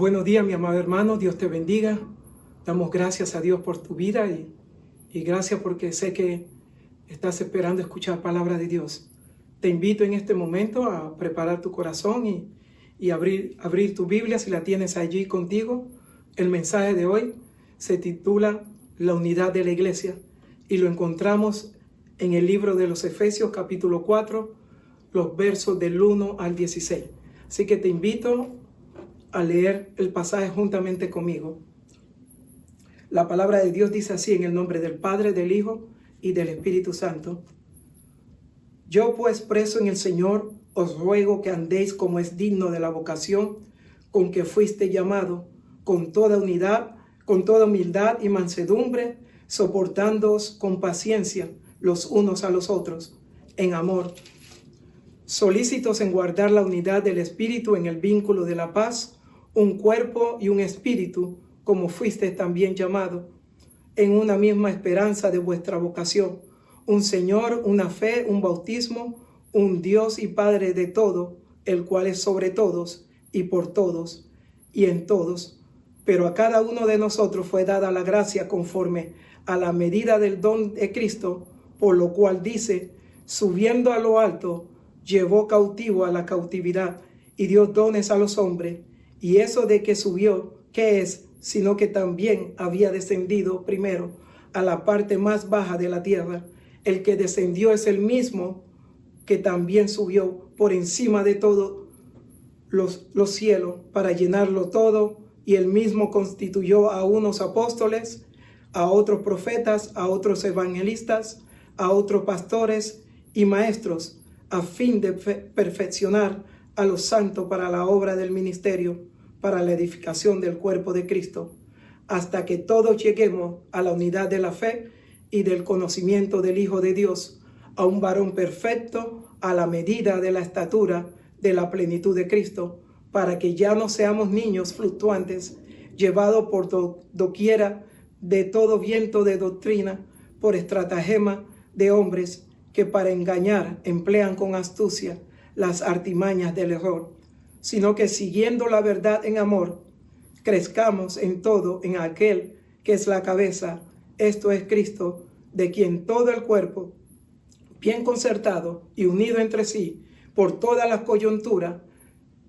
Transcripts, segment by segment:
Buenos días, mi amado hermano. Dios te bendiga. Damos gracias a Dios por tu vida y gracias porque sé que estás esperando escuchar palabra de Dios. Te invito en este momento a preparar tu corazón y abrir tu Biblia si la tienes allí contigo. El mensaje de hoy se titula La unidad de la iglesia y lo encontramos en el libro de los Efesios capítulo 4, los versos del 1 al 16. Así que te invito a leer el pasaje juntamente conmigo. La palabra de Dios dice así, en el nombre del Padre, del Hijo y del Espíritu Santo. Yo pues, preso en el Señor, os ruego que andéis como es digno de la vocación con que fuiste llamado, con toda unidad, con toda humildad y mansedumbre, soportándoos con paciencia los unos a los otros, en amor, solícitos en guardar la unidad del Espíritu en el vínculo de la paz, un cuerpo y un espíritu, como fuisteis también llamado, en una misma esperanza de vuestra vocación, un Señor, una fe, un bautismo, un Dios y Padre de todo, el cual es sobre todos y por todos y en todos. Pero a cada uno de nosotros fue dada la gracia conforme a la medida del don de Cristo, por lo cual dice, subiendo a lo alto, llevó cautivo a la cautividad y dio dones a los hombres. Y eso de que subió, ¿qué es? Sino que también había descendido primero a la parte más baja de la tierra. El que descendió es el mismo que también subió por encima de todos los cielos para llenarlo todo. Y él mismo constituyó a unos apóstoles, a otros profetas, a otros evangelistas, a otros pastores y maestros, a fin de perfeccionar a los santos para la obra del ministerio, para la edificación del cuerpo de Cristo, hasta que todos lleguemos a la unidad de la fe y del conocimiento del Hijo de Dios, a un varón perfecto, a la medida de la estatura de la plenitud de Cristo, para que ya no seamos niños fluctuantes, llevados por doquiera de todo viento de doctrina, por estratagema de hombres que para engañar emplean con astucia las artimañas del error, sino que siguiendo la verdad en amor, crezcamos en todo en aquel que es la cabeza, esto es Cristo, de quien todo el cuerpo, bien concertado y unido entre sí, por todas las coyunturas,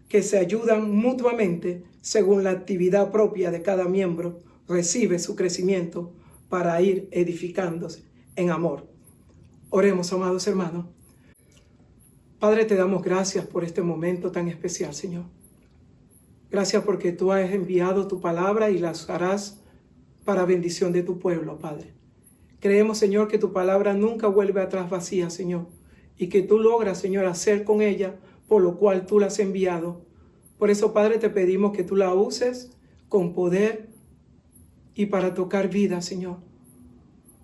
que se ayudan mutuamente según la actividad propia de cada miembro, recibe su crecimiento para ir edificándose en amor. Oremos, amados hermanos. Padre, te damos gracias por este momento tan especial, Señor. Gracias porque tú has enviado tu palabra y las harás para bendición de tu pueblo, Padre. Creemos, Señor, que tu palabra nunca vuelve atrás vacía, Señor, y que tú logras, Señor, hacer con ella por lo cual tú la has enviado. Por eso, Padre, te pedimos que tú la uses con poder y para tocar vida, Señor.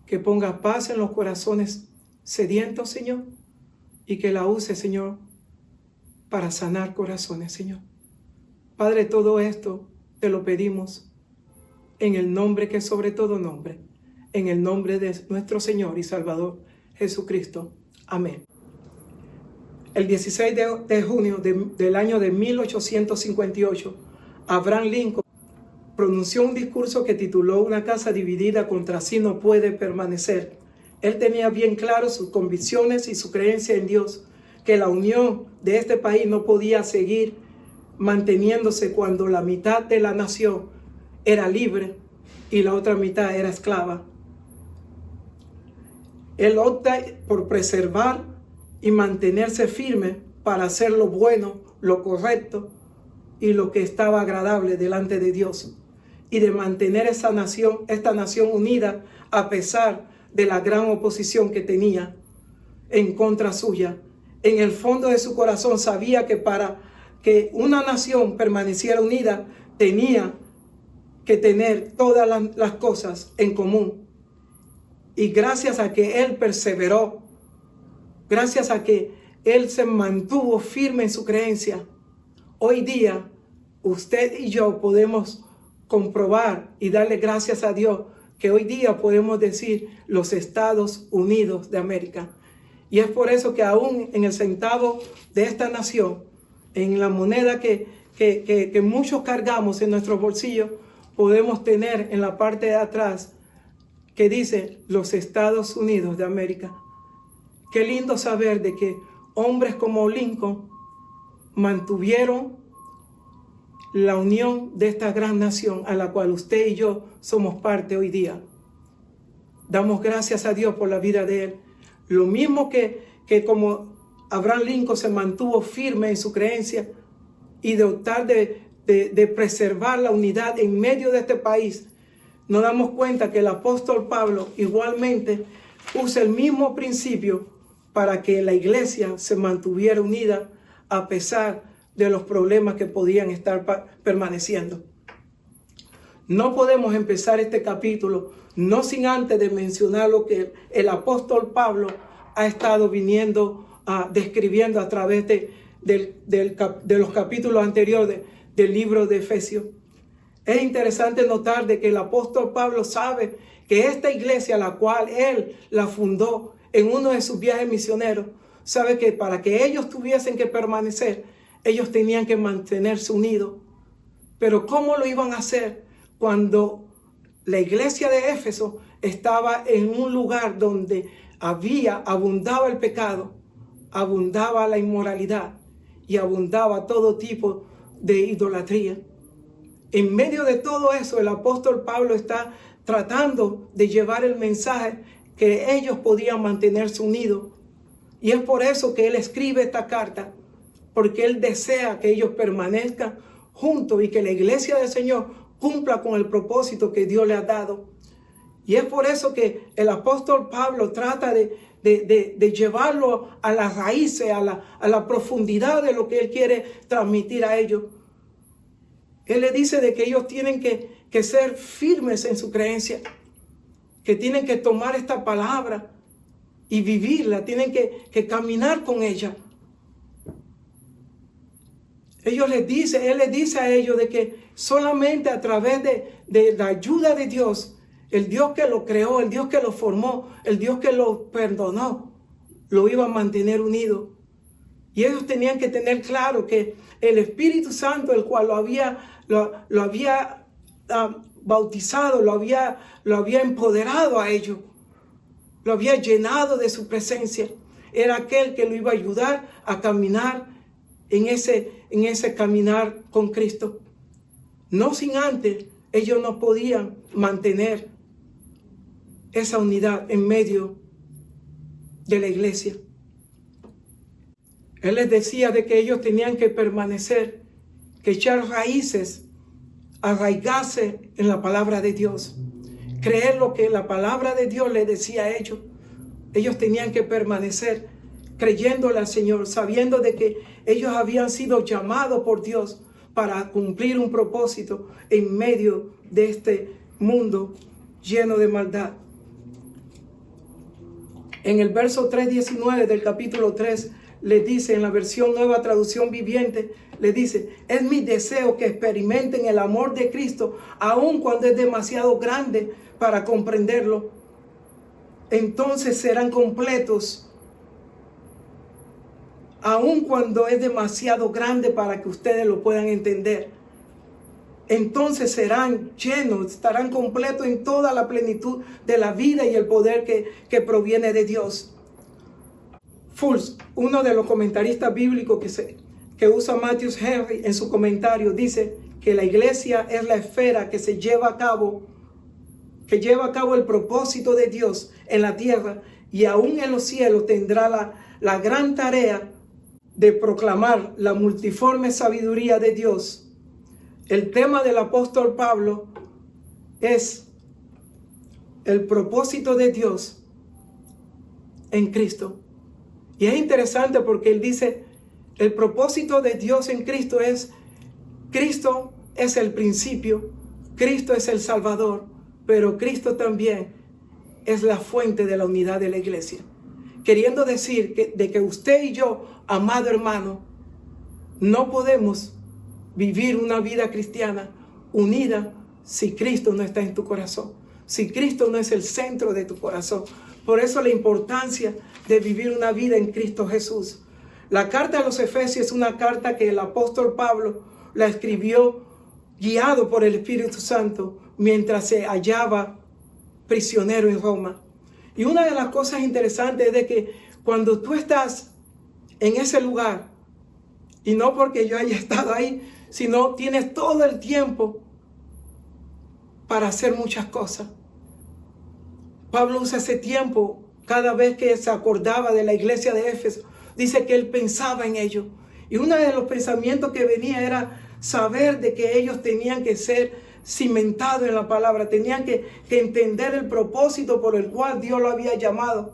Que ponga paz en los corazones sedientos, Señor, y que la use, Señor, para sanar corazones, Señor. Padre, todo esto te lo pedimos en el nombre que es sobre todo nombre, en el nombre de nuestro Señor y Salvador Jesucristo. Amén. El 16 de junio del año de 1858, Abraham Lincoln pronunció un discurso que tituló Una casa dividida contra sí no puede permanecer. Él tenía bien claro sus convicciones y su creencia en Dios, que la unión de este país no podía seguir manteniéndose cuando la mitad de la nación era libre y la otra mitad era esclava. Él opta por preservar y mantenerse firme para hacer lo bueno, lo correcto y lo que estaba agradable delante de Dios, y de mantener esta nación unida a pesar de la gran oposición que tenía en contra suya. En el fondo de su corazón sabía que para que una nación permaneciera unida tenía que tener todas las cosas en común. Y gracias a que él perseveró, gracias a que él se mantuvo firme en su creencia, hoy día usted y yo podemos comprobar y darle gracias a Dios que hoy día podemos decir los Estados Unidos de América. Y es por eso que aún en el centavo de esta nación, en la moneda que que muchos cargamos en nuestros bolsillos, podemos tener en la parte de atrás que dice los Estados Unidos de América. Qué lindo saber de que hombres como Lincoln mantuvieron la unión de esta gran nación a la cual usted y yo somos parte hoy día. Damos gracias a Dios por la vida de él. Lo mismo que como Abraham Lincoln se mantuvo firme en su creencia y de optar de preservar la unidad en medio de este país, nos damos cuenta que el apóstol Pablo igualmente usa el mismo principio para que la iglesia se mantuviera unida a pesar de los problemas que podían estar permaneciendo. No podemos empezar este capítulo no sin antes de mencionar lo que el apóstol Pablo ha estado describiendo a través de los capítulos anteriores del libro de Efesios. Es interesante notar de que el apóstol Pablo sabe que esta iglesia, la cual él la fundó en uno de sus viajes misioneros, sabe que para que ellos tuviesen que permanecer, ellos tenían que mantenerse unidos. Pero ¿cómo lo iban a hacer cuando la iglesia de Éfeso estaba en un lugar donde abundaba el pecado, abundaba la inmoralidad y abundaba todo tipo de idolatría? En medio de todo eso, el apóstol Pablo está tratando de llevar el mensaje que ellos podían mantenerse unidos. Y es por eso que él escribe esta carta, porque él desea que ellos permanezcan juntos y que la iglesia del Señor cumpla con el propósito que Dios le ha dado. Y es por eso que el apóstol Pablo trata de llevarlo a las raíces, a la profundidad de lo que él quiere transmitir a ellos. Él le dice de que ellos tienen que ser firmes en su creencia, que tienen que tomar esta palabra y vivirla, tienen que caminar con ella. Él les dice a ellos de que solamente a través de la ayuda de Dios, el Dios que lo creó, el Dios que lo formó, el Dios que lo perdonó, lo iba a mantener unido. Y ellos tenían que tener claro que el Espíritu Santo, el cual lo había bautizado, lo había empoderado a ellos, lo había llenado de su presencia, era aquel que lo iba a ayudar a caminar en ese caminar con Cristo. No sin antes, ellos no podían mantener esa unidad en medio de la iglesia. Él les decía de que ellos tenían que permanecer, que echar raíces, arraigarse en la palabra de Dios, creer lo que la palabra de Dios les decía a ellos. Ellos tenían que permanecer creyéndole al Señor, sabiendo de que ellos habían sido llamados por Dios para cumplir un propósito en medio de este mundo lleno de maldad. En el verso 3:19 del capítulo 3 le dice, en la versión Nueva Traducción Viviente, le dice: es mi deseo que experimenten el amor de Cristo, aun cuando es demasiado grande para comprenderlo. Entonces serán completos, aun cuando es demasiado grande para que ustedes lo puedan entender. Entonces serán llenos, estarán completos en toda la plenitud de la vida y el poder que proviene de Dios. Fultz, uno de los comentaristas bíblicos que usa Matthew Henry en su comentario, dice que la iglesia es la esfera que lleva a cabo el propósito de Dios en la tierra, y aún en los cielos tendrá la gran tarea de proclamar la multiforme sabiduría de Dios. El tema del apóstol Pablo es el propósito de Dios en Cristo. Y es interesante porque él dice, el propósito de Dios en Cristo es, Cristo es el principio, Cristo es el Salvador, pero Cristo también es la fuente de la unidad de la iglesia. Queriendo decir de que usted y yo, amado hermano, no podemos vivir una vida cristiana unida si Cristo no está en tu corazón, si Cristo no es el centro de tu corazón. Por eso la importancia de vivir una vida en Cristo Jesús. La carta a los Efesios es una carta que el apóstol Pablo la escribió guiado por el Espíritu Santo mientras se hallaba prisionero en Roma. Y una de las cosas interesantes es de que cuando tú estás en ese lugar, y no porque yo haya estado ahí, sino tienes todo el tiempo para hacer muchas cosas. Pablo usa ese tiempo cada vez que se acordaba de la iglesia de Éfeso. Dice que él pensaba en ello. Y uno de los pensamientos que venía era saber de que ellos tenían que ser cimentados en la palabra. Tenían que entender el propósito por el cual Dios lo había llamado.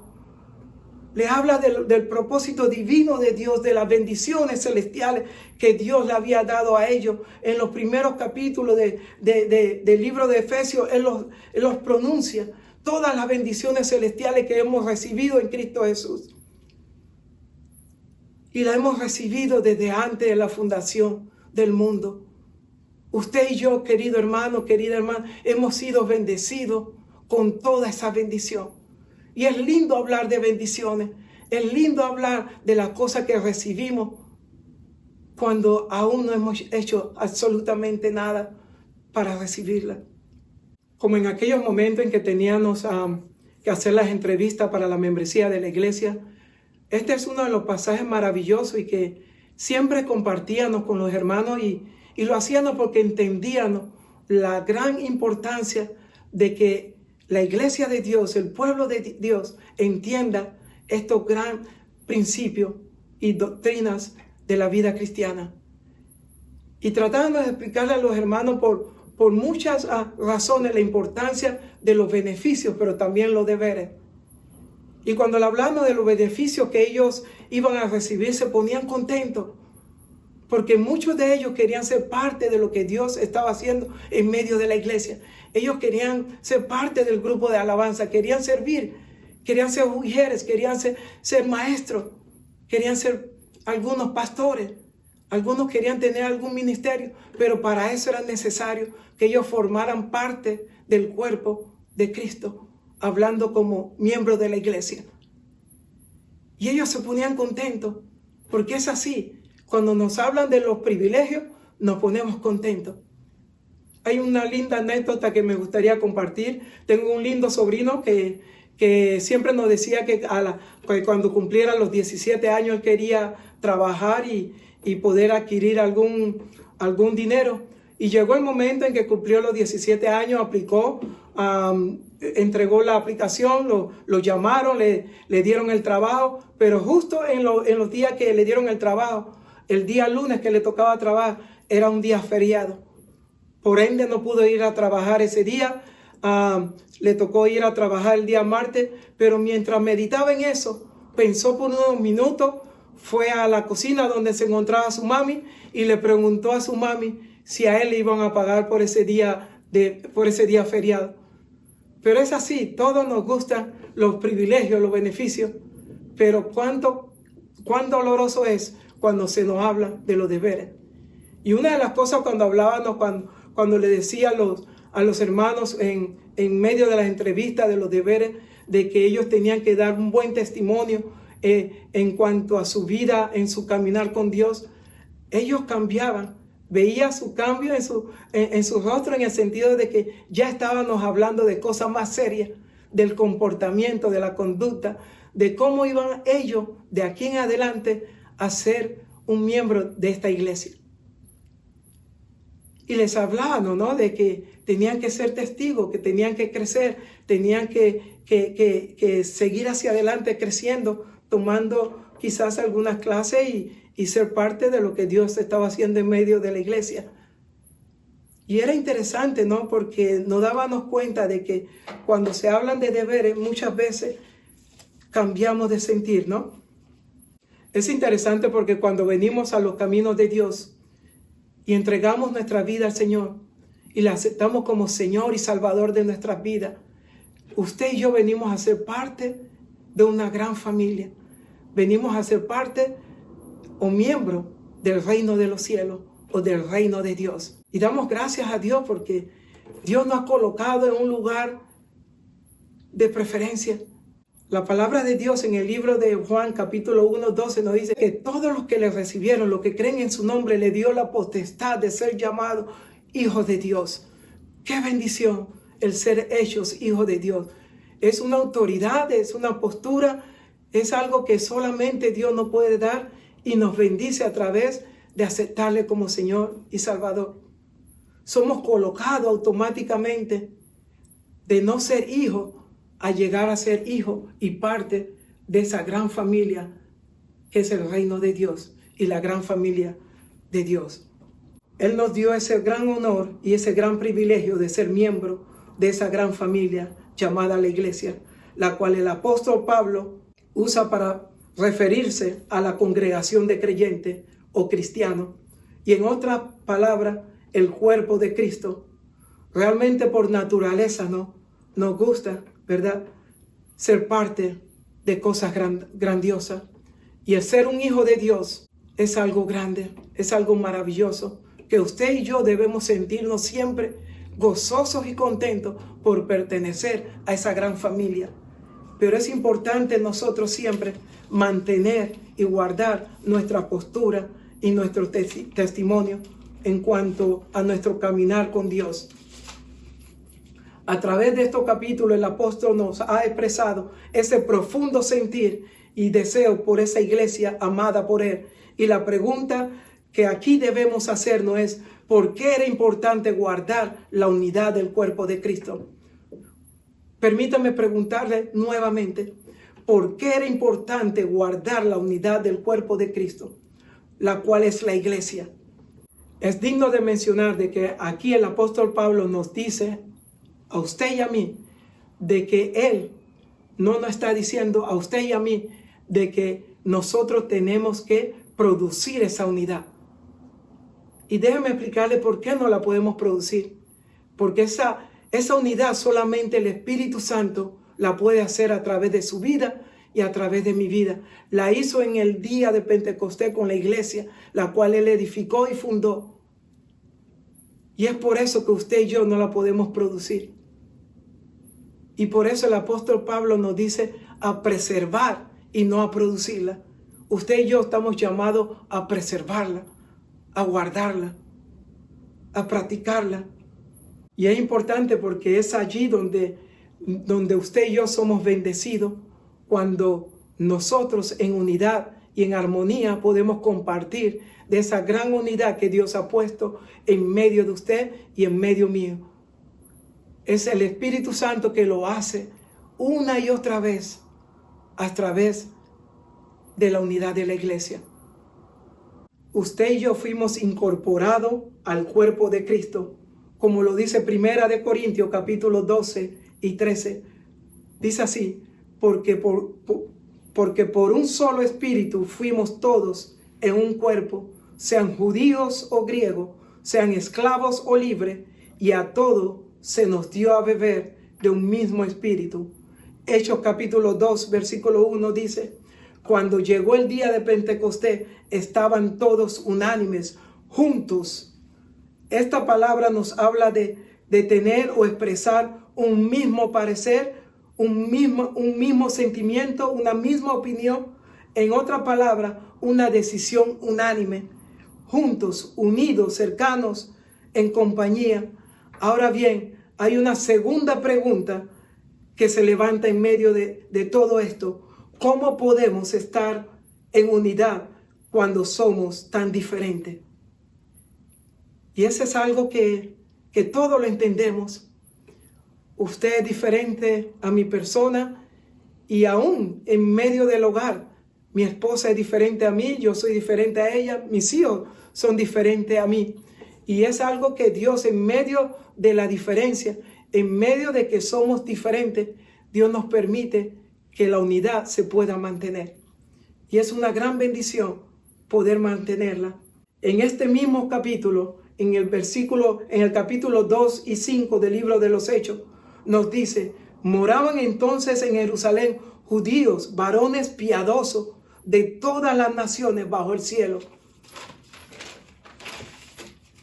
Le habla del propósito divino de Dios, de las bendiciones celestiales que Dios le había dado a ellos. En los primeros capítulos del libro de Efesios, Él los pronuncia. Todas las bendiciones celestiales que hemos recibido en Cristo Jesús. Y la hemos recibido desde antes de la fundación del mundo. Usted y yo, querido hermano, querida hermana, hemos sido bendecidos con toda esa bendición. Y es lindo hablar de bendiciones. Es lindo hablar de las cosas que recibimos cuando aún no hemos hecho absolutamente nada para recibirlas. Como en aquellos momentos en que teníamos que hacer las entrevistas para la membresía de la iglesia, este es uno de los pasajes maravillosos y que siempre compartíamos con los hermanos y lo hacíamos porque entendíamos la gran importancia de que la iglesia de Dios, el pueblo de Dios, entienda estos grandes principios y doctrinas de la vida cristiana. Y tratando de explicarle a los hermanos por muchas razones la importancia de los beneficios, pero también los deberes. Y cuando le hablamos de los beneficios que ellos iban a recibir, se ponían contentos, porque muchos de ellos querían ser parte de lo que Dios estaba haciendo en medio de la iglesia. Ellos querían ser parte del grupo de alabanza, querían servir, querían ser mujeres, querían ser maestros, querían ser algunos pastores. Algunos querían tener algún ministerio, pero para eso era necesario que ellos formaran parte del cuerpo de Cristo, hablando como miembros de la iglesia. Y ellos se ponían contentos, porque es así. Cuando nos hablan de los privilegios, nos ponemos contentos. Hay una linda anécdota que me gustaría compartir. Tengo un lindo sobrino que siempre nos decía que cuando cumpliera los 17 años él quería trabajar y poder adquirir algún dinero. Y llegó el momento en que cumplió los 17 años, aplicó, entregó la aplicación, lo llamaron, le dieron el trabajo, pero justo en los días que le dieron el trabajo, el día lunes que le tocaba trabajar, era un día feriado. Por ende no pudo ir a trabajar ese día, le tocó ir a trabajar el día martes, pero mientras meditaba en eso, pensó por unos minutos, fue a la cocina donde se encontraba su mami y le preguntó a su mami si a él le iban a pagar por ese día feriado. Pero es así, todos nos gustan los privilegios, los beneficios, pero cuán doloroso es cuando se nos habla de los deberes. Y una de las cosas cuando hablábamos, cuando le decía a los hermanos en medio de las entrevistas de los deberes, de que ellos tenían que dar un buen testimonio en cuanto a su vida, en su caminar con Dios, ellos cambiaban. Veía su cambio en su rostro, en el sentido de que ya estábamos hablando de cosas más serias, del comportamiento, de la conducta, de cómo iban ellos de aquí en adelante a ser un miembro de esta iglesia. Y les hablaban, ¿no?, de que tenían que ser testigos, que tenían que crecer, tenían que seguir hacia adelante creciendo, tomando quizás algunas clases y ser parte de lo que Dios estaba haciendo en medio de la iglesia. Y era interesante, ¿no?, porque nos dábamos cuenta de que cuando se hablan de deberes, muchas veces cambiamos de sentir, ¿no? Es interesante porque cuando venimos a los caminos de Dios y entregamos nuestra vida al Señor y la aceptamos como Señor y Salvador de nuestras vidas, usted y yo venimos a ser parte de una gran familia. Venimos a ser parte o miembro del reino de los cielos o del reino de Dios. Y damos gracias a Dios porque Dios nos ha colocado en un lugar de preferencia. La palabra de Dios en el libro de Juan capítulo 1, 12 nos dice que todos los que le recibieron, los que creen en su nombre, le dio la potestad de ser llamados hijos de Dios. ¡Qué bendición el ser hechos hijos de Dios! Es una autoridad, es una postura, es algo que solamente Dios nos puede dar y nos bendice a través de aceptarle como Señor y Salvador. Somos colocados automáticamente de no ser hijos a llegar a ser hijo y parte de esa gran familia que es el reino de Dios y la gran familia de Dios. Él nos dio ese gran honor y ese gran privilegio de ser miembro de esa gran familia llamada la iglesia, la cual el apóstol Pablo usa para referirse a la congregación de creyentes o cristianos, y en otra palabra, el cuerpo de Cristo. Realmente por naturaleza nos gusta, ¿verdad?, ser parte de cosas grandiosas. Y el ser un hijo de Dios es algo grande, es algo maravilloso, que usted y yo debemos sentirnos siempre gozosos y contentos por pertenecer a esa gran familia. Pero es importante nosotros siempre mantener y guardar nuestra postura y nuestro testimonio en cuanto a nuestro caminar con Dios. A través de estos capítulos el apóstol nos ha expresado ese profundo sentir y deseo por esa iglesia amada por Él. Y la pregunta que aquí debemos hacernos es: ¿por qué era importante guardar la unidad del cuerpo de Cristo? Permítame preguntarle nuevamente, ¿por qué era importante guardar la unidad del cuerpo de Cristo, la cual es la iglesia? Es digno de mencionar de que aquí el apóstol Pablo nos dice a usted y a mí de que Él no nos está diciendo a usted y a mí de que nosotros tenemos que producir esa unidad. Y déjeme explicarle por qué no la podemos producir. Porque esa unidad solamente el Espíritu Santo la puede hacer a través de su vida y a través de mi vida. La hizo en el día de Pentecostés con la iglesia, la cual Él edificó y fundó. Y es por eso que usted y yo no la podemos producir. Y por eso el apóstol Pablo nos dice a preservar y no a producirla. Usted y yo estamos llamados a preservarla, a guardarla, a practicarla. Y es importante porque es allí donde usted y yo somos bendecidos, cuando nosotros en unidad y en armonía podemos compartir de esa gran unidad que Dios ha puesto en medio de usted y en medio mío. Es el Espíritu Santo que lo hace una y otra vez a través de la unidad de la iglesia. Usted y yo fuimos incorporados al cuerpo de Cristo, como lo dice Primera de Corintios capítulo 12 y 13. Dice así: porque por un solo espíritu fuimos todos en un cuerpo, sean judíos o griegos, sean esclavos o libres, y a todos se nos dio a beber de un mismo espíritu. Hechos capítulo 2 versículo 1 dice: cuando llegó el día de Pentecostés, estaban todos unánimes, juntos. Esta palabra nos habla de tener o expresar un mismo parecer, un mismo sentimiento, una misma opinión. En otra palabra, una decisión unánime, juntos, unidos, cercanos, en compañía. Ahora bien, hay una segunda pregunta que se levanta en medio de todo esto. ¿Cómo podemos estar en unidad cuando somos tan diferentes? Y eso es algo que todos lo entendemos. Usted es diferente a mi persona, y aún en medio del hogar, mi esposa es diferente a mí, yo soy diferente a ella, mis hijos son diferentes a mí. Y es algo que Dios, en medio de la diferencia, en medio de que somos diferentes, Dios nos permite que la unidad se pueda mantener. Y es una gran bendición poder mantenerla. En este mismo capítulo, en el capítulo 2 y 5 del libro de los Hechos, nos dice: moraban entonces en Jerusalén judíos, varones piadosos de todas las naciones bajo el cielo.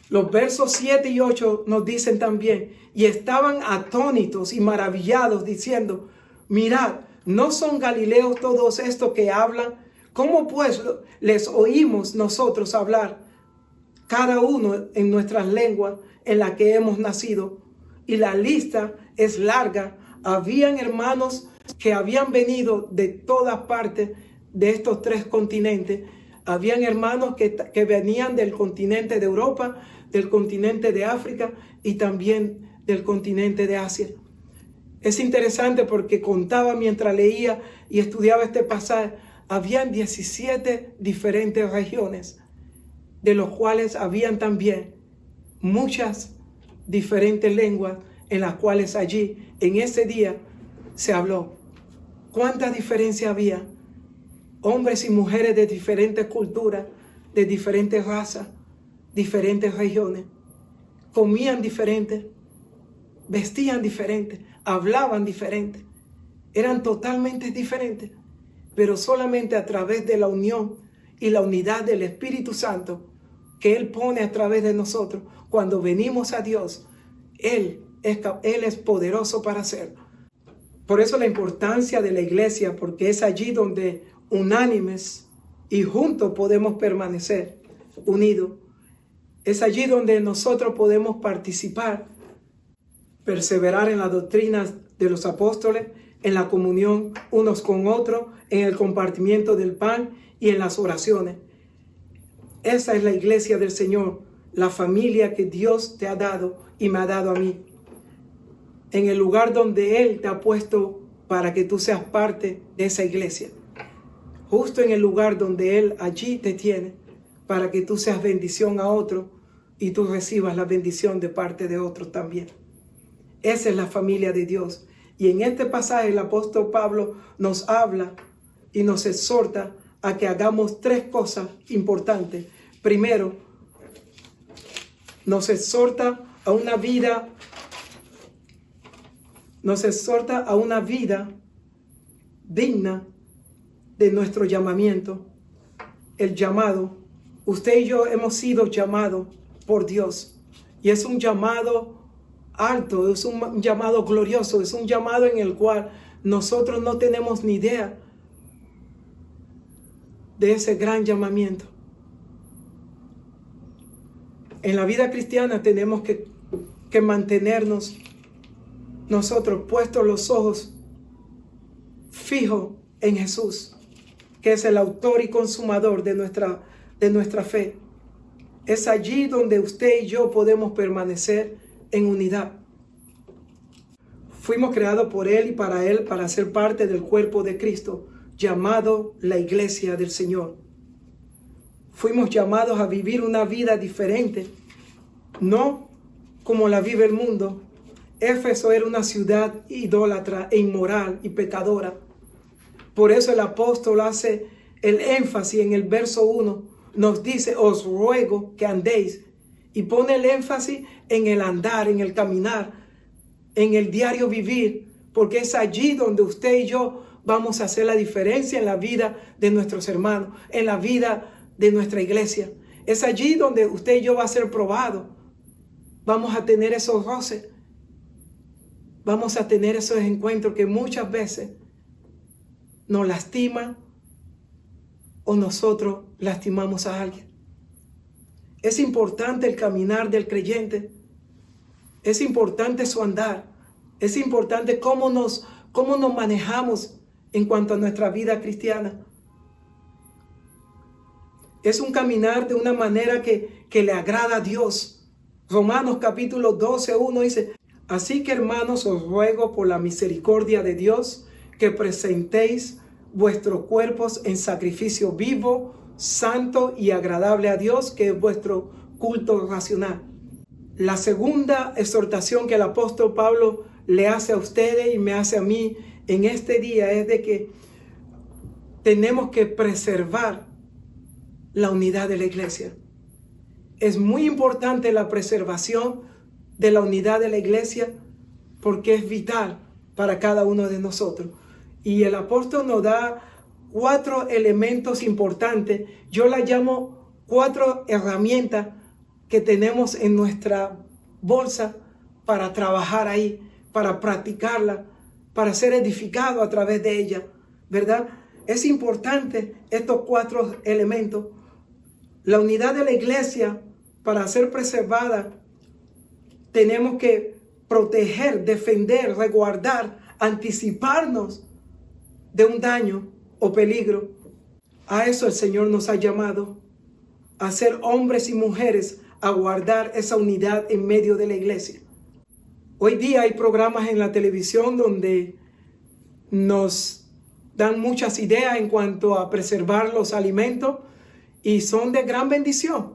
Los versos 7 y 8 nos dicen también: y estaban atónitos y maravillados, diciendo: mirad, ¿No son galileos todos estos que hablan? ¿Cómo pues les oímos nosotros hablar, cada uno en nuestras lenguas en la que hemos nacido? Y la lista es larga. Habían hermanos que habían venido de todas partes de estos 3 continentes. Habían hermanos que venían del continente de Europa, del continente de África y también del continente de Asia. Es interesante porque contaba mientras leía y estudiaba este pasaje, habían 17 diferentes regiones, de los cuales habían también muchas diferentes lenguas en las cuales allí, en ese día, se habló. ¿Cuánta diferencia había? Hombres y mujeres de diferentes culturas, de diferentes razas, diferentes regiones. Comían diferente, vestían diferente, hablaban diferente. Eran totalmente diferentes. Pero solamente a través de la unión y la unidad del Espíritu Santo que Él pone a través de nosotros, cuando venimos a Dios, Él es poderoso para hacerlo. Por eso la importancia de la iglesia, porque es allí donde unánimes y juntos podemos permanecer unidos. Es allí donde nosotros podemos participar, perseverar en las doctrinas de los apóstoles, en la comunión unos con otros, en el compartimiento del pan y en las oraciones. Esa es la iglesia del Señor, la familia que Dios te ha dado y me ha dado a mí. En el lugar donde Él te ha puesto para que tú seas parte de esa iglesia. Justo en el lugar donde Él allí te tiene para que tú seas bendición a otro y tú recibas la bendición de parte de otros también. Esa es la familia de Dios. Y en este pasaje el apóstol Pablo nos habla y nos exhorta a que hagamos 3 cosas importantes. Primero, nos exhorta a una vida digna de nuestro llamamiento. El llamado. Usted y yo hemos sido llamados por Dios. Y es un llamado alto, es un llamado glorioso, es un llamado en el cual nosotros no tenemos ni idea de ese gran llamamiento. En la vida cristiana tenemos que mantenernos nosotros puestos los ojos fijos en Jesús, que es el autor y consumador de nuestra fe. Es allí donde usted y yo podemos permanecer en unidad. Fuimos creados por Él y para Él, para ser parte del cuerpo de Cristo, llamado la iglesia del Señor. Fuimos llamados a vivir una vida diferente, no como la vive el mundo. Éfeso era una ciudad idólatra e inmoral y pecadora. Por eso el apóstol hace el énfasis en el verso 1. Nos dice, os ruego que andéis. Y pone el énfasis en el andar, en el caminar, en el diario vivir. Porque es allí donde usted y yo vamos a hacer la diferencia en la vida de nuestros hermanos, en la vida de nuestra iglesia. Es allí donde usted y yo va a ser probado. Vamos a tener esos roces. Vamos a tener esos encuentros que muchas veces nos lastiman o nosotros lastimamos a alguien. Es importante el caminar del creyente. Es importante su andar. Es importante cómo nos manejamos en cuanto a nuestra vida cristiana. Es un caminar de una manera que le agrada a Dios. Romanos capítulo 12:1 dice, así que hermanos, os ruego por la misericordia de Dios que presentéis vuestros cuerpos en sacrificio vivo, santo y agradable a Dios, que es vuestro culto racional. La segunda exhortación que el apóstol Pablo le hace a ustedes y me hace a mí en este día es de que tenemos que preservar la unidad de la iglesia. Es muy importante la preservación de la unidad de la iglesia porque es vital para cada uno de nosotros. Y el apóstol nos da 4 elementos importantes. Yo las llamo 4 herramientas que tenemos en nuestra bolsa para trabajar ahí, para practicarla para ser edificado a través de ella, ¿verdad? Es importante estos 4 elementos. La unidad de la iglesia, para ser preservada, tenemos que proteger, defender, resguardar, anticiparnos de un daño o peligro. A eso el Señor nos ha llamado, a ser hombres y mujeres, a guardar esa unidad en medio de la iglesia. Hoy día hay programas en la televisión donde nos dan muchas ideas en cuanto a preservar los alimentos y son de gran bendición.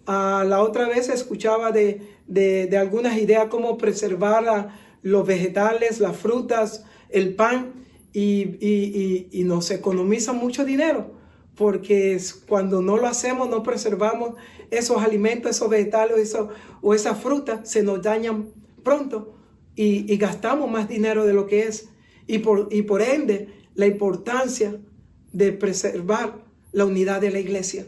La otra vez escuchaba de algunas ideas como preservar los vegetales, las frutas, el pan y nos economiza mucho dinero, porque cuando no lo hacemos, no preservamos esos alimentos, esos vegetales o esas frutas, se nos dañan pronto y gastamos más dinero de lo que es. Y por ende, la importancia de preservar la unidad de la iglesia.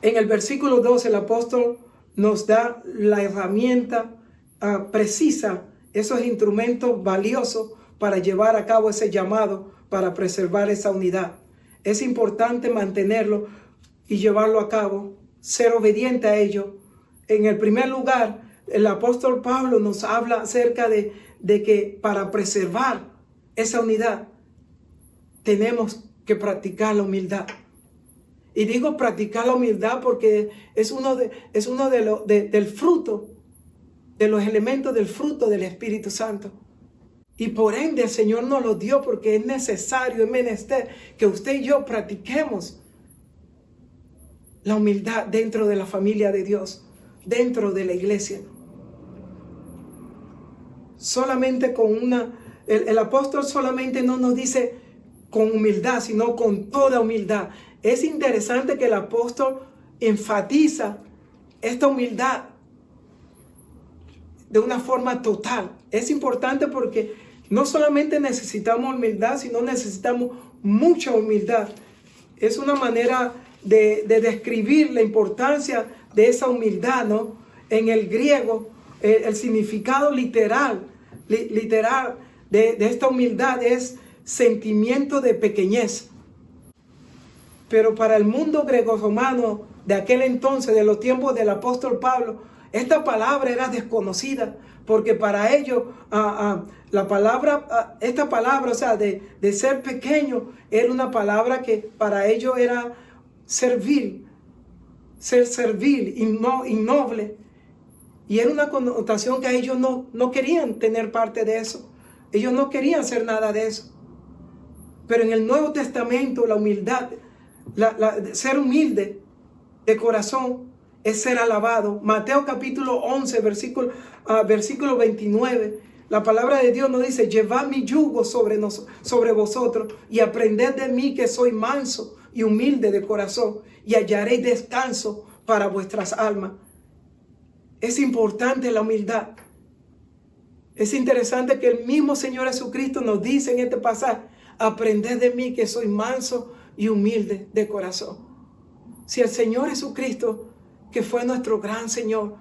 En el versículo 2, el apóstol nos da la herramienta precisa, esos instrumentos valiosos para llevar a cabo ese llamado, para preservar esa unidad. Es importante mantenerlo y llevarlo a cabo, ser obediente a ello. En el primer lugar, el apóstol Pablo nos habla acerca de que para preservar esa unidad tenemos que practicar la humildad. Y digo practicar la humildad porque es uno del fruto, de los elementos del fruto del Espíritu Santo. Y por ende el Señor nos lo dio porque es necesario, es menester que usted y yo practiquemos la humildad dentro de la familia de Dios, dentro de la iglesia. Solamente el apóstol solamente no nos dice con humildad, sino con toda humildad. Es interesante que el apóstol enfatiza esta humildad de una forma total. Es importante porque no solamente necesitamos humildad, sino necesitamos mucha humildad. Es una manera de describir la importancia de esa humildad, ¿no? En el griego, el significado literal de esta humildad es sentimiento de pequeñez. Pero para el mundo greco-romano de aquel entonces, de los tiempos del apóstol Pablo, esta palabra era desconocida, porque para ellos esta palabra, o sea, de ser pequeño, era una palabra que para ellos era servil, ser servil y noble. Y era una connotación que ellos no querían tener parte de eso. Ellos no querían hacer nada de eso. Pero en el Nuevo Testamento, la humildad, ser humilde de corazón es ser alabado. Mateo capítulo 11, versículo 29, la palabra de Dios nos dice: llevad mi yugo sobre vosotros y aprended de mí, que soy manso y humilde de corazón, y hallaréis descanso para vuestras almas. Es importante la humildad. Es interesante que el mismo Señor Jesucristo nos dice en este pasaje: aprended de mí, que soy manso y humilde de corazón. Si el Señor Jesucristo, que fue nuestro gran Señor,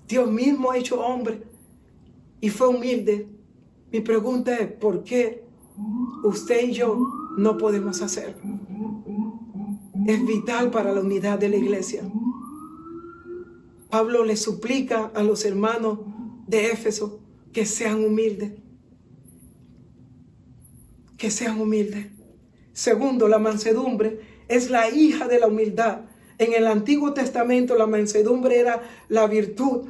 Dios mismo hecho hombre, y fue humilde, mi pregunta es: ¿por qué usted y yo no podemos hacerlo? Es vital para la unidad de la iglesia. Pablo le suplica a los hermanos de Éfeso que sean humildes. Que sean humildes. Segundo, la mansedumbre es la hija de la humildad. En el Antiguo Testamento, la mansedumbre era la virtud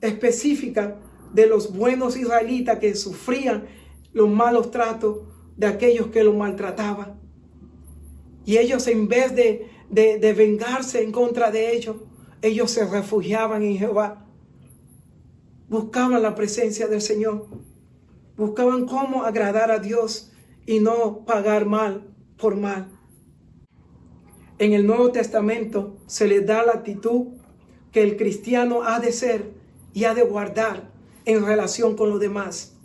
específica de los buenos israelitas que sufrían los malos tratos de aquellos que los maltrataban. Y ellos, en vez de vengarse en contra de ellos se refugiaban en Jehová. Buscaban la presencia del Señor. Buscaban cómo agradar a Dios y no pagar mal por mal. En el Nuevo Testamento se les da la actitud que el cristiano ha de ser y ha de guardar en relación con los demás.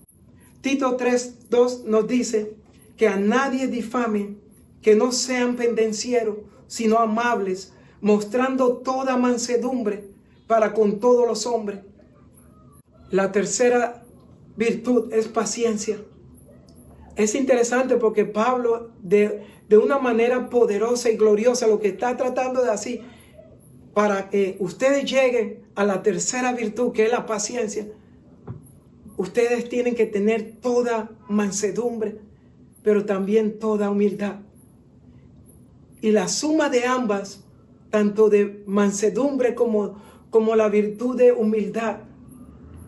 Tito 3:2 nos dice que a nadie difamen, que no sean pendencieros, sino amables, mostrando toda mansedumbre para con todos los hombres. La tercera virtud es paciencia. Es interesante porque Pablo, de una manera poderosa y gloriosa, lo que está tratando de hacer para que ustedes lleguen a la tercera virtud, que es la paciencia, ustedes tienen que tener toda mansedumbre, pero también toda humildad. Y la suma de ambas, tanto de mansedumbre como la virtud de humildad,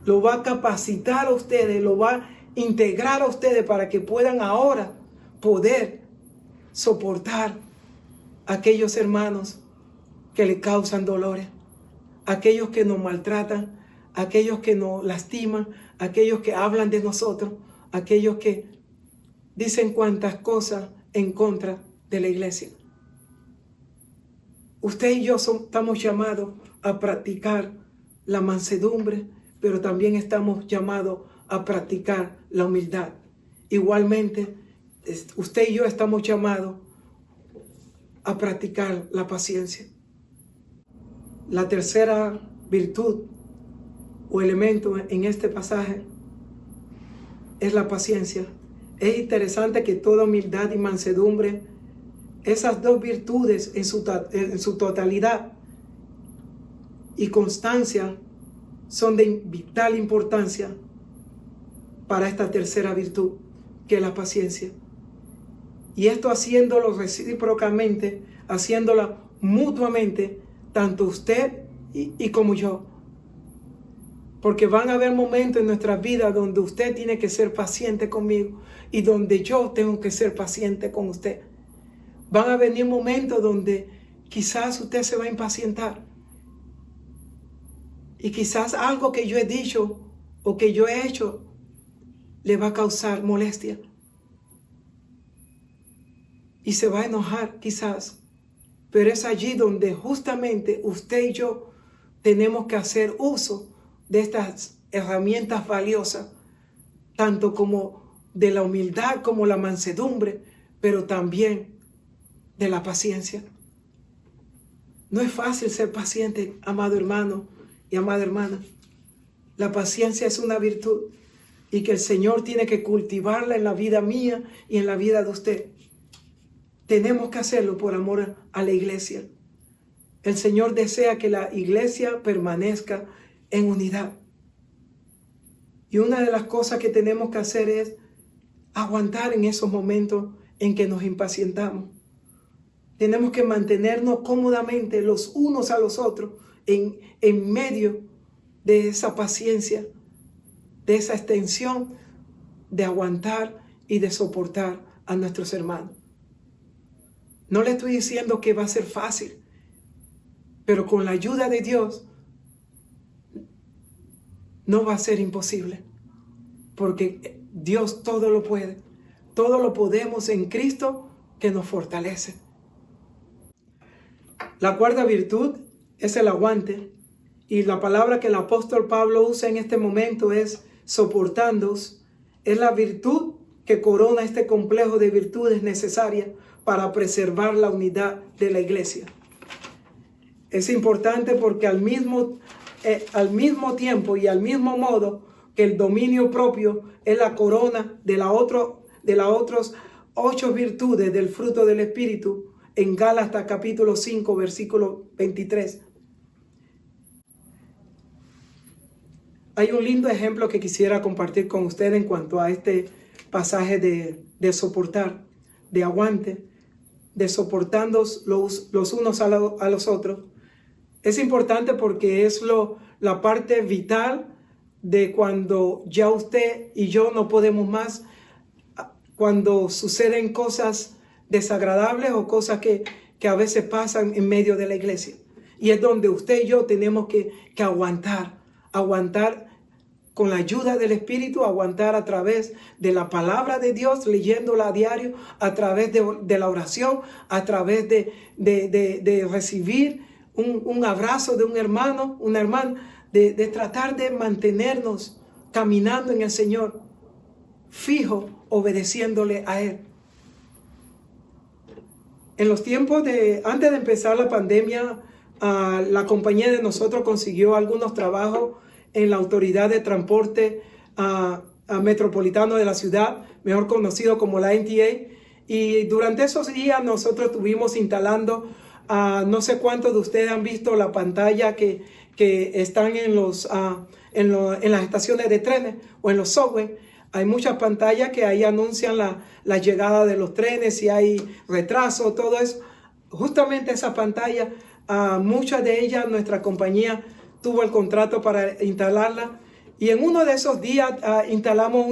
lo va a capacitar a ustedes, lo va a integrar a ustedes para que puedan ahora poder soportar a aquellos hermanos que le causan dolores, aquellos que nos maltratan, aquellos que nos lastiman, aquellos que hablan de nosotros, aquellos que dicen cuantas cosas en contra de la iglesia. Usted y yo estamos llamados a practicar la mansedumbre, pero también estamos llamados a practicar la humildad. Igualmente, usted y yo estamos llamados a practicar la paciencia. La tercera virtud o elemento en este pasaje es la paciencia. Es interesante que toda humildad y mansedumbre, esas dos virtudes en su totalidad y constancia, son de vital importancia para esta tercera virtud, que es la paciencia. Y esto haciéndolo recíprocamente, haciéndola mutuamente, tanto usted y como yo. Porque van a haber momentos en nuestras vidas donde usted tiene que ser paciente conmigo y donde yo tengo que ser paciente con usted. Van a venir momentos donde quizás usted se va a impacientar. Y quizás algo que yo he dicho o que yo he hecho le va a causar molestia. Y se va a enojar quizás. Pero es allí donde justamente usted y yo tenemos que hacer uso de estas herramientas valiosas, tanto como de la humildad como la mansedumbre, pero también de la paciencia. No es fácil ser paciente, amado hermano y amada hermana. La paciencia es una virtud y que el Señor tiene que cultivarla en la vida mía y en la vida de usted. Tenemos que hacerlo por amor a la iglesia. El Señor desea que la iglesia permanezca en unidad. Y una de las cosas que tenemos que hacer es aguantar en esos momentos en que nos impacientamos. Tenemos que mantenernos cómodamente los unos a los otros en medio de esa paciencia, de esa extensión de aguantar y de soportar a nuestros hermanos. No le estoy diciendo que va a ser fácil, pero con la ayuda de Dios no va a ser imposible, porque Dios todo lo puede. Todo lo podemos en Cristo que nos fortalece. La cuarta virtud es el aguante, y la palabra que el apóstol Pablo usa en este momento es soportándoos. Es la virtud que corona este complejo de virtudes necesarias para preservar la unidad de la iglesia. Es importante porque al mismo tiempo y al mismo modo que el dominio propio es la corona de las otras 8 virtudes del fruto del Espíritu, en Gálatas capítulo 5, versículo 23. Hay un lindo ejemplo que quisiera compartir con ustedes en cuanto a este pasaje de soportar, de aguante, de soportando los unos a los otros. Es importante porque es la parte vital de cuando ya usted y yo no podemos más, cuando suceden cosas desagradables o cosas que a veces pasan en medio de la iglesia. Y es donde usted y yo tenemos que aguantar con la ayuda del Espíritu, aguantar a través de la palabra de Dios, leyéndola a diario, a través de la oración, a través de recibir un abrazo de un hermano, una hermana, de tratar de mantenernos caminando en el Señor, fijo, obedeciéndole a Él. En los tiempos antes de empezar la pandemia, la compañía de nosotros consiguió algunos trabajos en la autoridad de transporte metropolitano de la ciudad mejor conocido como la NTA. Y durante esos días nosotros estuvimos instalando, no sé cuántos de ustedes han visto la pantalla que están en las estaciones de trenes o en los subways. Hay muchas pantallas que ahí anuncian la llegada de los trenes, si hay retraso, todo eso. Justamente esas pantallas, muchas de ellas nuestra compañía tuvo el contrato para instalarla. Y en uno de esos días instalamos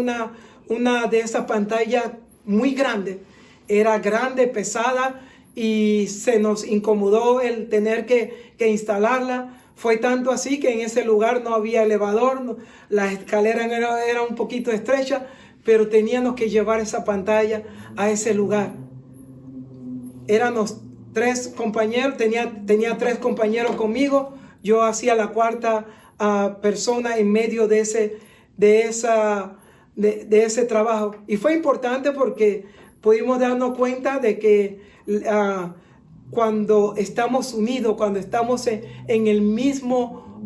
una de esas pantallas muy grande. Era grande, pesada, y se nos incomodó el tener que instalarla. Fue tanto así que en ese lugar no había elevador, las escaleras eran un poquito estrechas, pero teníamos que llevar esa pantalla a ese lugar. Éramos 3 compañeros, tenía 3 compañeros conmigo, yo hacía la cuarta persona en medio de ese trabajo. Y fue importante porque pudimos darnos cuenta de que cuando estamos unidos, cuando estamos en el mismo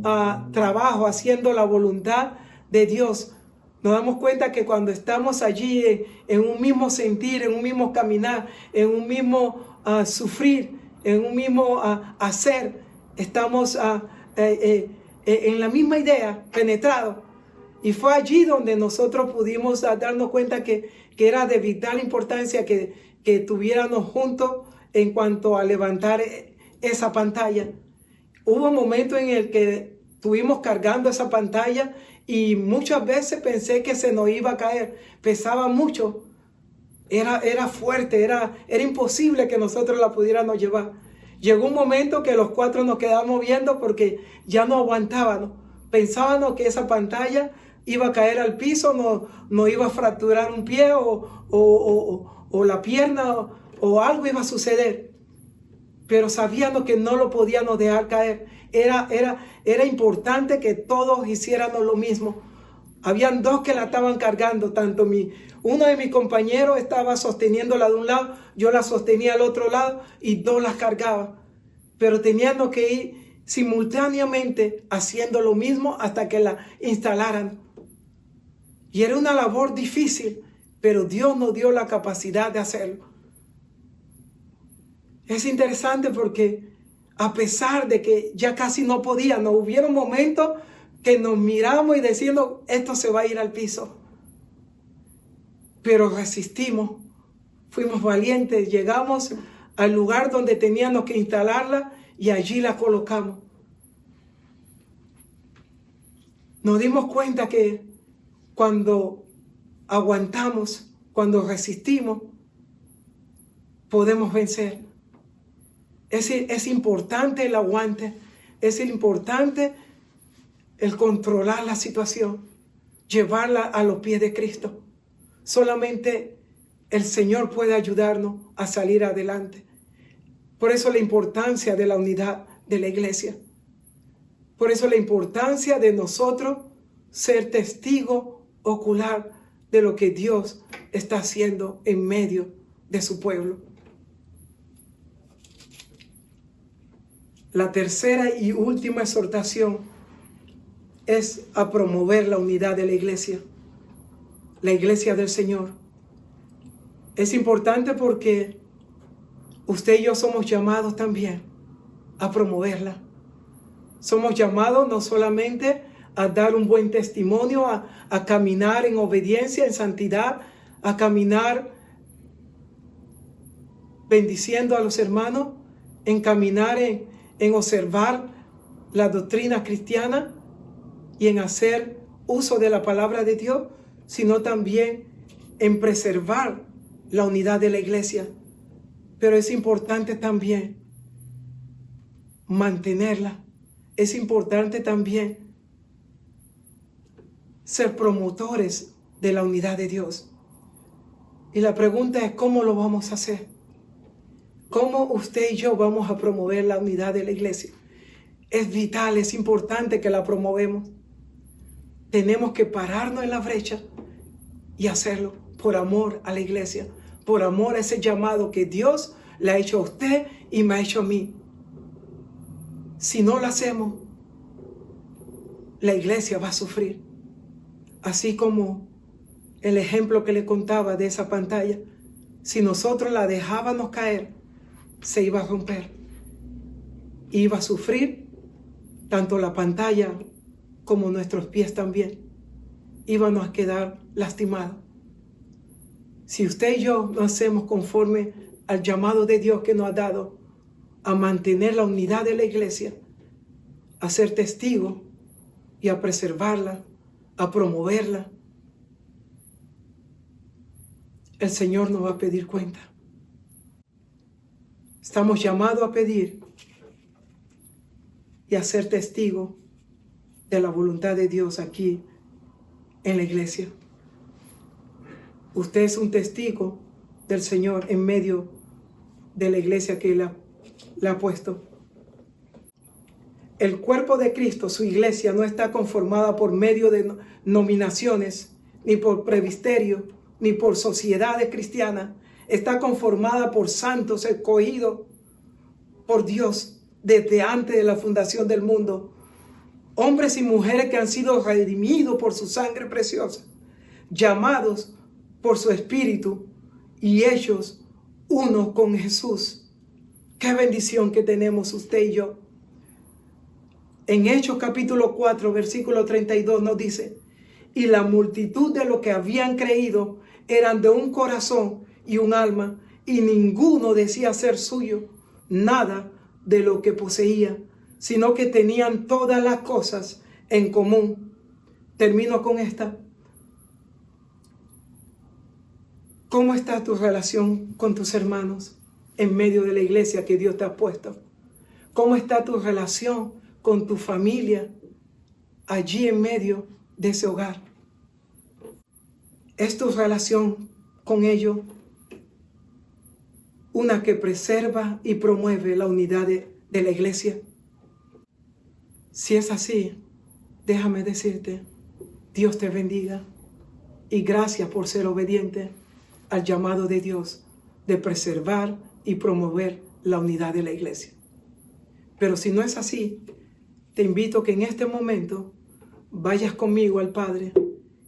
trabajo, haciendo la voluntad de Dios, nos damos cuenta que cuando estamos allí en un mismo sentir, en un mismo caminar, en un mismo sufrir, en un mismo hacer, estamos en la misma idea, penetrados. Y fue allí donde nosotros pudimos darnos cuenta que era de vital importancia que tuviéramos juntos en cuanto a levantar esa pantalla. Hubo momentos en el que estuvimos cargando esa pantalla y muchas veces pensé que se nos iba a caer. Pesaba mucho, era fuerte, era imposible que nosotros la pudiéramos llevar. Llegó un momento que los 4 nos quedamos viendo porque ya no aguantábamos. Pensábamos que esa pantalla iba a caer al piso, no iba a fracturar un pie o la pierna o algo iba a suceder. Pero sabíamos que no lo podíamos dejar caer. Era importante que todos hiciéramos lo mismo. Habían 2 que la estaban cargando, uno de mis compañeros estaba sosteniéndola de un lado, yo la sostenía al otro lado y 2 las cargaban. Pero teníamos que ir simultáneamente haciendo lo mismo hasta que la instalaran. Y era una labor difícil, pero Dios nos dio la capacidad de hacerlo. Es interesante porque a pesar de que ya casi no podíamos, hubieron momentos que nos miramos y decíamos, esto se va a ir al piso. Pero resistimos, fuimos valientes, llegamos al lugar donde teníamos que instalarla y allí la colocamos. Nos dimos cuenta que cuando aguantamos, cuando resistimos, podemos vencer. Es importante el aguante, es importante el controlar la situación, llevarla a los pies de Cristo. Solamente el Señor puede ayudarnos a salir adelante. Por eso la importancia de la unidad de la iglesia. Por eso la importancia de nosotros ser testigo ocular de lo que Dios está haciendo en medio de su pueblo. La tercera y última exhortación es a promover la unidad de la iglesia del Señor. Es importante porque usted y yo somos llamados también a promoverla. Somos llamados no solamente a dar un buen testimonio, a caminar en obediencia, en santidad, a caminar bendiciendo a los hermanos, en caminar en observar la doctrina cristiana y en hacer uso de la palabra de Dios, sino también en preservar la unidad de la iglesia. Pero es importante también mantenerla. Es importante también ser promotores de la unidad de Dios. Y la pregunta es, ¿cómo lo vamos a hacer? ¿Cómo usted y yo vamos a promover la unidad de la iglesia? Es vital, es importante que la promovemos. Tenemos que pararnos en la brecha y hacerlo por amor a la iglesia, por amor a ese llamado que Dios le ha hecho a usted y me ha hecho a mí. Si no lo hacemos, la iglesia va a sufrir. Así como el ejemplo que le contaba de esa pantalla, si nosotros la dejábamos caer, se iba a romper. Iba a sufrir tanto la pantalla como nuestros pies también. Íbamos a quedar lastimados. Si usted y yo no hacemos conforme al llamado de Dios que nos ha dado a mantener la unidad de la iglesia, a ser testigos y a preservarla, a promoverla, el Señor nos va a pedir cuenta. Estamos llamados a pedir y a ser testigos de la voluntad de Dios aquí en la iglesia. Usted es un testigo del Señor en medio de la iglesia que Él le ha puesto. El cuerpo de Cristo, su iglesia, no está conformada por medio de nominaciones, ni por presbiterio, ni por sociedades cristianas. Está conformada por santos escogidos por Dios desde antes de la fundación del mundo. Hombres y mujeres que han sido redimidos por su sangre preciosa, llamados por su espíritu y hechos uno con Jesús. Qué bendición que tenemos usted y yo. En Hechos capítulo 4, versículo 32 nos dice: y la multitud de los que habían creído eran de un corazón y un alma, y ninguno decía ser suyo nada de lo que poseía, sino que tenían todas las cosas en común. Termino con esta. ¿Cómo está tu relación con tus hermanos en medio de la iglesia que Dios te ha puesto? ¿Cómo está tu relación con tu familia allí en medio de ese hogar? ¿Es tu relación con ellos una que preserva y promueve la unidad de la iglesia? Si es así, déjame decirte, Dios te bendiga y gracias por ser obediente al llamado de Dios de preservar y promover la unidad de la iglesia. Pero si no es así, te invito a que en este momento vayas conmigo al Padre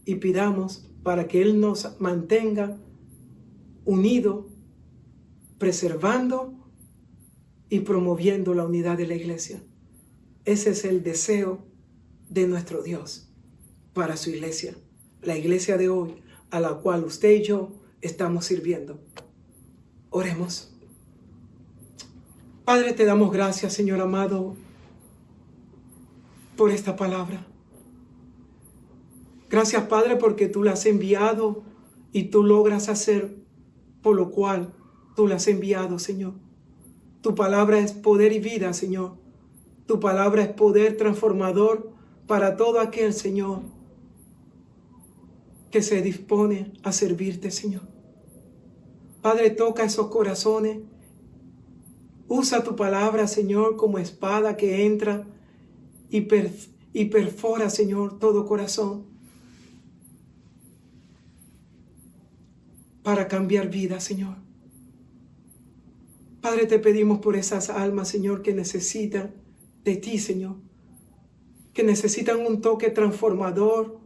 y pidamos para que Él nos mantenga unidos, preservando y promoviendo la unidad de la iglesia. Ese es el deseo de nuestro Dios para su iglesia, la iglesia de hoy, a la cual usted y yo estamos sirviendo. Oremos. Padre, te damos gracias, Señor amado, por esta palabra. Gracias, Padre, porque tú la has enviado y tú logras hacer por lo cual tú la has enviado, Señor. Tu palabra es poder y vida, Señor. Tu palabra es poder transformador para todo aquel, Señor, que se dispone a servirte, Señor. Padre, toca esos corazones. Usa tu palabra, Señor, como espada que entra y perfora, Señor, todo corazón para cambiar vida, Señor. Padre, te pedimos por esas almas, Señor, que necesitan de ti, Señor, que necesitan un toque transformador,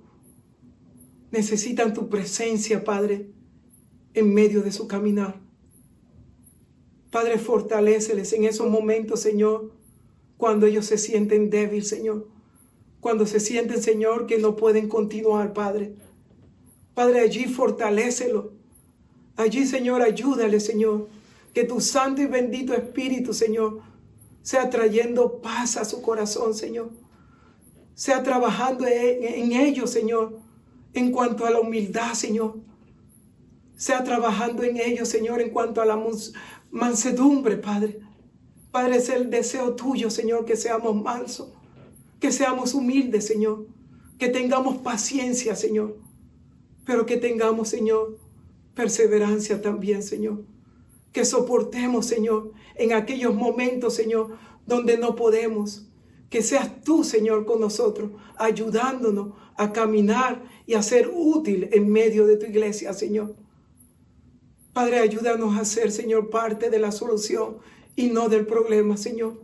necesitan tu presencia, Padre, en medio de su caminar. Padre, fortaléceles en esos momentos, Señor, cuando ellos se sienten débiles, Señor, cuando se sienten, Señor, que no pueden continuar, Padre. Padre, allí fortalécelo. Allí, Señor, ayúdale, Señor, que tu santo y bendito Espíritu, Señor, sea trayendo paz a su corazón, Señor. Sea trabajando en ellos, Señor, en cuanto a la humildad, Señor. Sea trabajando en ellos, Señor, en cuanto a la mansedumbre, Padre. Padre, es el deseo tuyo, Señor, que seamos mansos, que seamos humildes, Señor, que tengamos paciencia, Señor, pero que tengamos, Señor, perseverancia también, Señor. Que soportemos, Señor, en aquellos momentos, Señor, donde no podemos. Que seas tú, Señor, con nosotros, ayudándonos a caminar y a ser útil en medio de tu iglesia, Señor. Padre, ayúdanos a ser, Señor, parte de la solución y no del problema, Señor.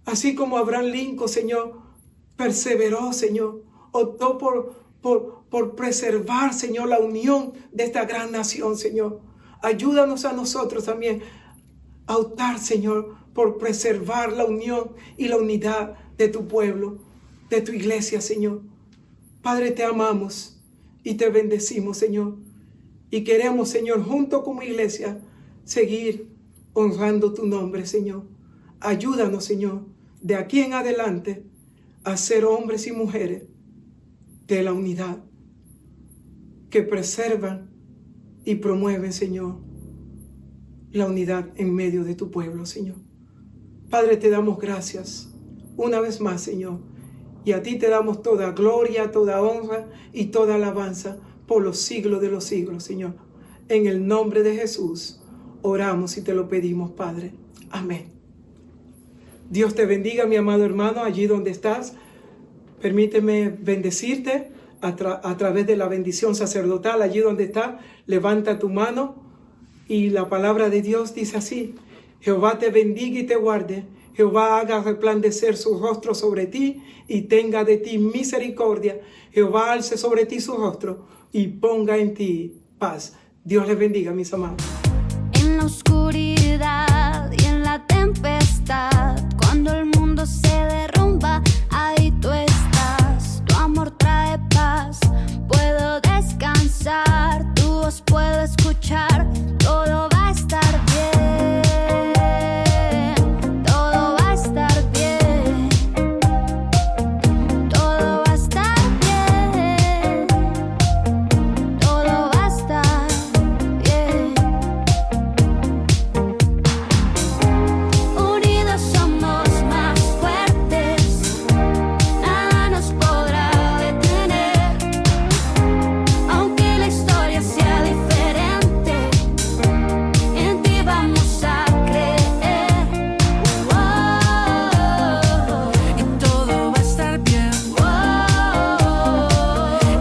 Así como Abraham Lincoln, Señor, perseveró, Señor, optó por preservar, Señor, la unión de esta gran nación, Señor. Ayúdanos a nosotros también a optar, Señor, por preservar la unión y la unidad de tu pueblo, de tu iglesia, Señor. Padre, te amamos y te bendecimos, Señor. Y queremos, Señor, junto como iglesia, seguir honrando tu nombre, Señor. Ayúdanos, Señor, de aquí en adelante a ser hombres y mujeres de la unidad que preservan y promueven, Señor, la unidad en medio de tu pueblo, Señor. Padre, te damos gracias una vez más, Señor, y a ti te damos toda gloria, toda honra y toda alabanza por los siglos de los siglos, Señor. En el nombre de Jesús oramos y te lo pedimos, Padre. Amén. Dios te bendiga, mi amado hermano, allí donde estás. Permíteme bendecirte a través de la bendición sacerdotal. Allí donde estás, levanta tu mano y la palabra de Dios dice así: Jehová te bendiga y te guarde. Jehová haga resplandecer su rostro sobre ti y tenga de ti misericordia. Jehová alce sobre ti su rostro y ponga en ti paz. Dios les bendiga, mis amados. En la oscuridad y en la tempestad, cuando el mundo se derrumba, ahí tú estás. Tu amor trae paz, puedo descansar, tu voz puedo escuchar, todo va a estar bien, todo va a estar bien, todo va a estar bien, todo va a estar bien. Unidos somos más fuertes, nada nos podrá detener. Aunque la historia sea diferente, en ti vamos a creer. Y todo va a estar bien.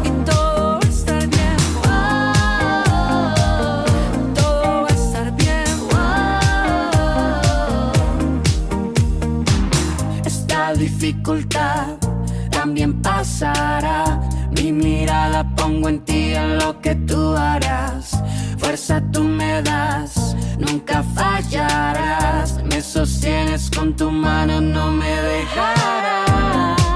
Y todo va a estar bien. Todo va a estar bien. Esta dificultad también pasará. Mi mirada pongo en ti, en lo que tú harás. Fuerza tú me das, nunca fallarás. Me sostienes con tu mano, no me dejarás.